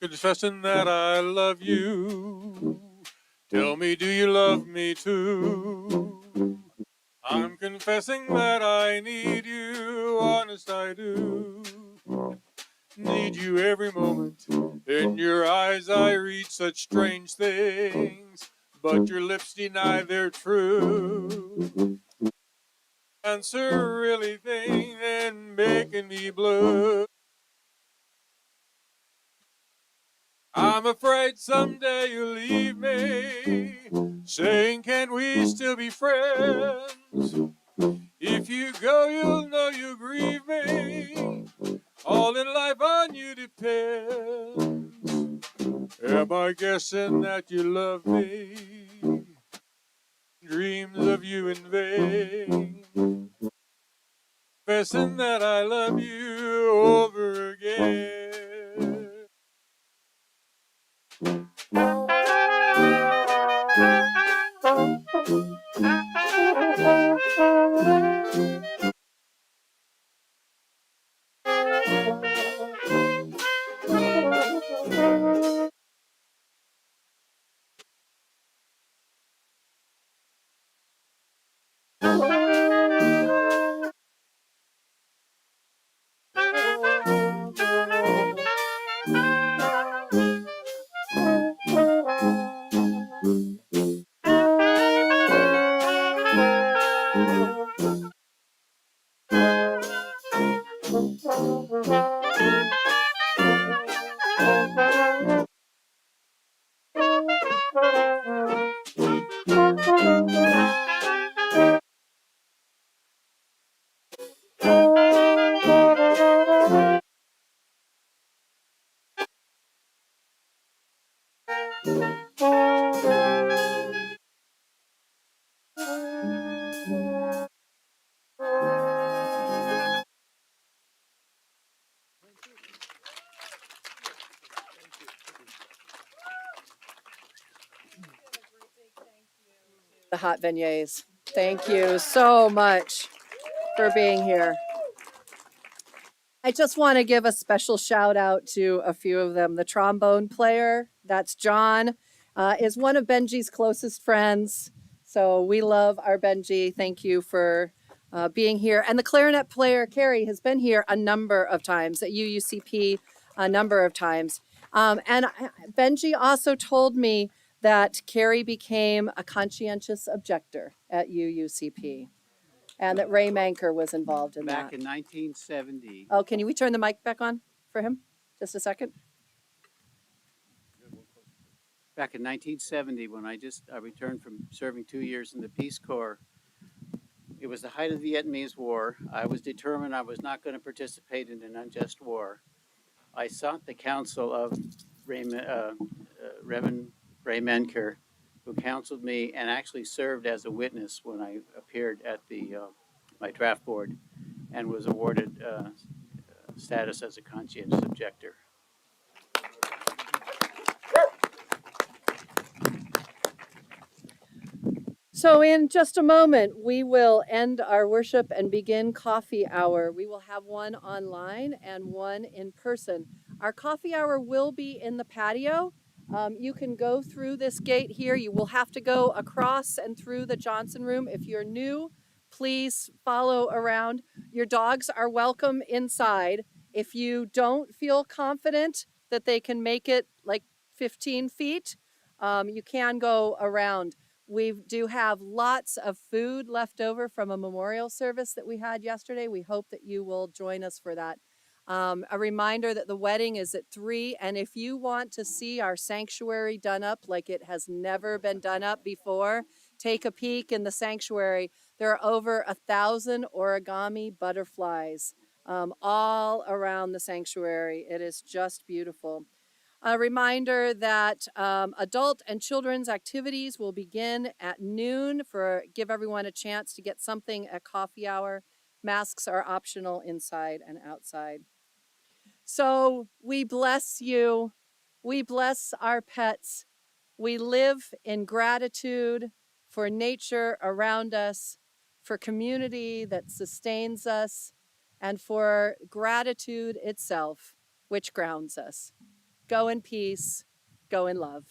Confessing that I love you. Tell me, do you love me too? I'm confessing that I need you, honest I do. Need you every moment. In your eyes I read such strange things, but your lips deny they're true. Answer really thing and making me blue. I'm afraid someday you'll leave me, saying can't we still be friends? If you go, you'll know you grieve me. All in life on you depends. Am I guessing that you love me? Dreams of you in vain. Confessing that I love you over again. The hot beignets. Thank you so much for being here. I just want to give a special shout out to a few of them. The trombone player, that's John, is one of Benji's closest friends. So we love our Benji. Thank you for being here. And the clarinet player, Carrie, has been here a number of times at UUCP, a number of times. Benji also told me that Carrie became a conscientious objector at UUCP. And that Ray Manker was involved in Back that. in 1970. Oh, can we turn the mic back on for him? Just a second. Back in 1970, when I returned from serving 2 years in the Peace Corps, it was the height of the Vietnamese War. I was determined I was not going to participate in an unjust war. I sought the counsel of Reverend Ray Menker, who counseled me and actually served as a witness when I appeared at my draft board and was awarded status as a conscientious objector. So in just a moment, we will end our worship and begin coffee hour. We will have one online and one in person. Our coffee hour will be in the patio. You can go through this gate here. You will have to go across and through the Johnson room. If you're new, please follow around. Your dogs are welcome inside. If you don't feel confident that they can make it like 15 feet, you can go around. We do have lots of food left over from a memorial service that we had yesterday. We hope that you will join us for that. A reminder that the wedding is at 3, and if you want to see our sanctuary done up like it has never been done up before, take a peek in the sanctuary. There are over 1,000 origami butterflies all around the sanctuary. It is just beautiful. A reminder that adult and children's activities will begin at noon give everyone a chance to get something at coffee hour. Masks are optional inside and outside. So we bless you. We bless our pets. We live in gratitude for nature around us, for community that sustains us, and for gratitude itself, which grounds us. Go in peace, go in love.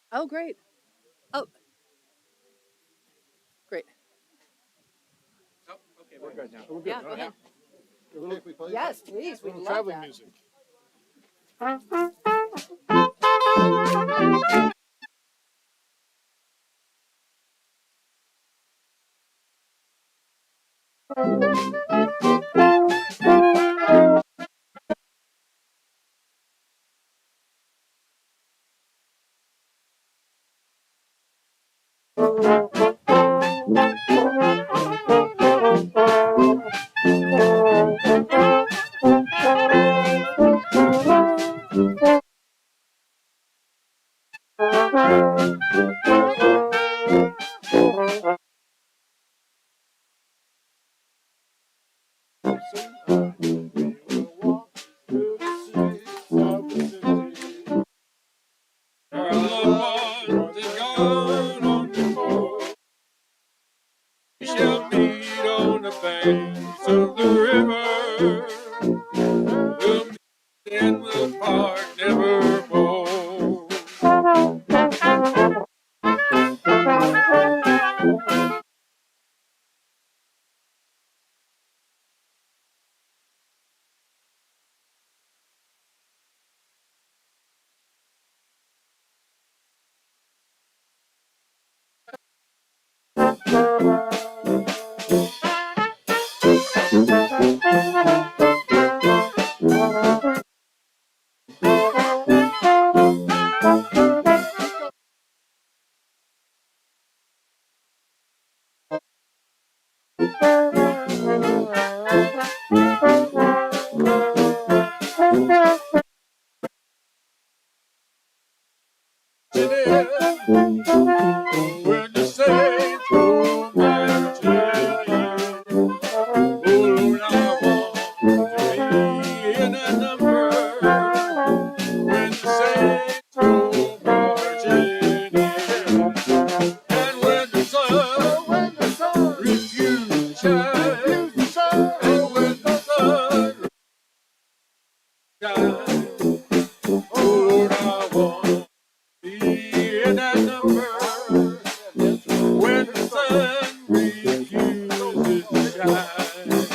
Oh, great. Oh, great. Oh, okay, we're good now. We're good. Yeah, go ahead. Okay, if we play Yes, please. We love traveling that. music. Our loved ones are gone on before. We shall meet on the banks of the river. We'll meet and we'll part nevermore. When the saints go marching in, oh Lord, I want to be in that number. When the saints go marching in, and when the sun refuses to shine, oh, when the sun shines, oh Lord, I want to be in that number. When the sun refuses to shine.